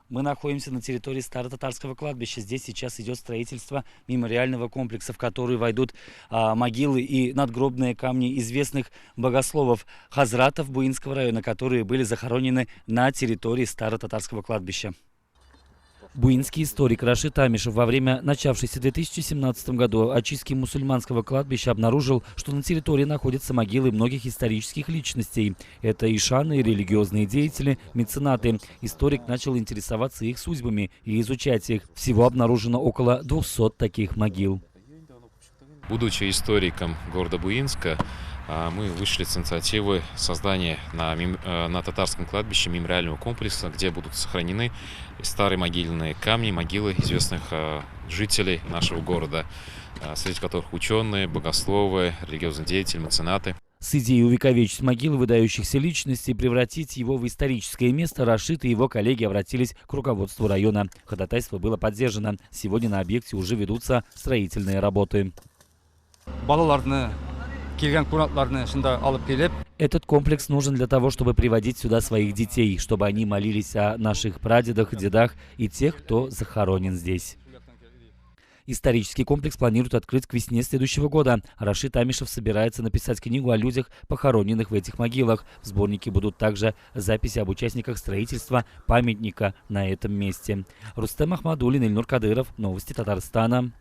Мы находимся на территории Старо-Татарского кладбища. Здесь сейчас идет строительство мемориального комплекса, в который войдут могилы и надгробные камни известных богословов хазратов Буинского района, которые были захоронены на территории Старо-Татарского кладбища. Буинский историк Рашид Амишев во время начавшейся в 2017 году очистки мусульманского кладбища обнаружил, что на территории находятся могилы многих исторических личностей. Это ишаны, религиозные деятели, меценаты. Историк начал интересоваться их судьбами и изучать их. Всего обнаружено около 200 таких могил. Будучи историком города Буинска, мы вышли с инициативы создания на татарском кладбище мемориального комплекса, где будут сохранены старые могильные камни, могилы известных жителей нашего города, среди которых ученые, богословы, религиозные деятели, меценаты. С идеей увековечить могилы выдающихся личностей и превратить его в историческое место Рашид и его коллеги обратились к руководству района. Ходатайство было поддержано. Сегодня на объекте уже ведутся строительные работы. Этот комплекс нужен для того, чтобы приводить сюда своих детей, чтобы они молились о наших прадедах, дедах и тех, кто захоронен здесь. Исторический комплекс планируют открыть к весне следующего года. Рашид Амишев собирается написать книгу о людях, похороненных в этих могилах. В сборнике будут также записи об участниках строительства памятника на этом месте. Рустем Ахмадуллин, Ильнур Кадыров. Новости Татарстана.